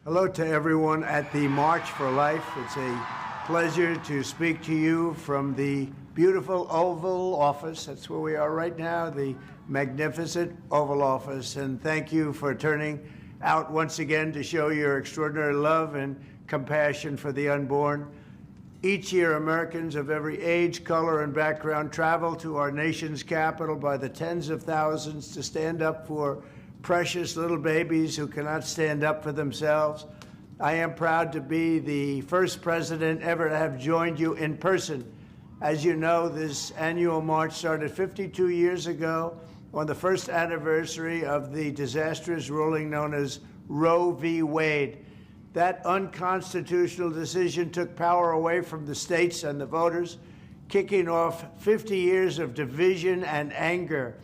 Hello to everyone at the March for Life. It's a pleasure to speak to you from the beautiful Oval Office. That's where we are right now, the magnificent Oval Office. And thank you for turning out once again to show your extraordinary love and compassion for the unborn. Each year, Americans of every age, color, and background travel to our nation's capital by the tens of thousands to stand up for precious little babies who cannot stand up for themselves. I am proud to be the first president ever to have joined you in person. As you know, this annual march started 52 years ago on the first anniversary of the disastrous ruling known as Roe v. Wade. That unconstitutional decision took power away from the states and the voters, kicking off 50 years of division and anger.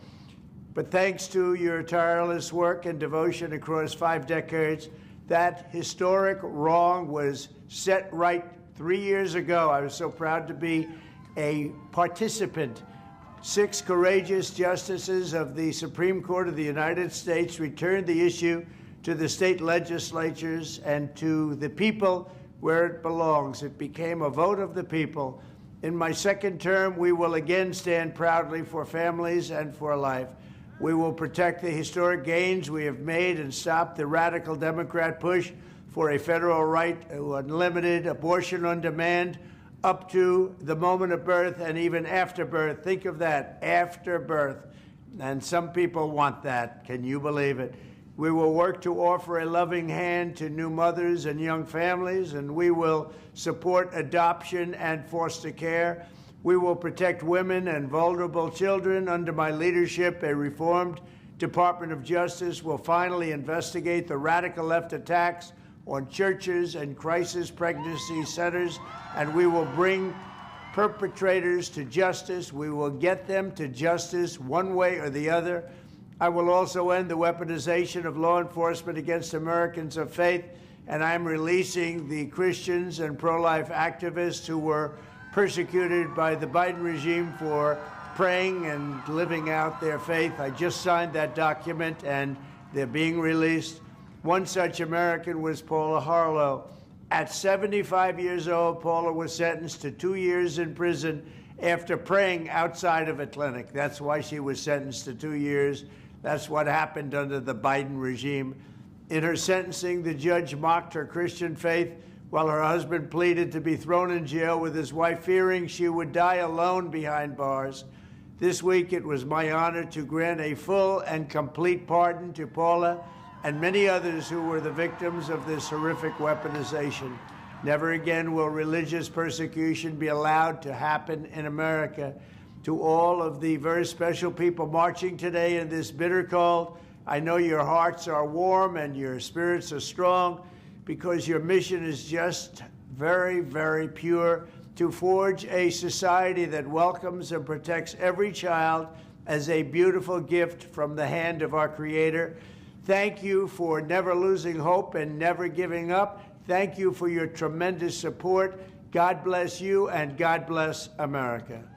But thanks to your tireless work and devotion across 5 decades, that historic wrong was set right 3 years ago. I was so proud to be a participant. 6 courageous justices of the Supreme Court of the United States returned the issue to the state legislatures and to the people where it belongs. It became a vote of the people. In my second term, we will again stand proudly for families and for life. We will protect the historic gains we have made and stop the radical Democrat push for a federal right to unlimited abortion on demand up to the moment of birth and even after birth. Think of that, after birth. And some people want that. Can you believe it? We will work to offer a loving hand to new mothers and young families, and we will support adoption and foster care. We will protect women and vulnerable children. Under my leadership, a reformed Department of Justice will finally investigate the radical left attacks on churches and crisis pregnancy centers, and we will bring perpetrators to justice. We will get them to justice one way or the other. I will also end the weaponization of law enforcement against Americans of faith, and I'm releasing the Christians and pro-life activists who were persecuted by the Biden regime for praying and living out their faith. I just signed that document, and they're being released. One such American was Paula Harlow. At 75 years old, Paula was sentenced to 2 years in prison after praying outside of a clinic. That's why she was sentenced to 2 years. That's what happened under the Biden regime. In her sentencing, the judge mocked her Christian faith while her husband pleaded to be thrown in jail with his wife, fearing she would die alone behind bars. This week, it was my honor to grant a full and complete pardon to Paula and many others who were the victims of this horrific weaponization. Never again will religious persecution be allowed to happen in America. To all of the very special people marching today in this bitter cold, I know your hearts are warm and your spirits are strong, because your mission is just very, very pure, to forge a society that welcomes and protects every child as a beautiful gift from the hand of our Creator. Thank you for never losing hope and never giving up. Thank you for your tremendous support. God bless you, and God bless America.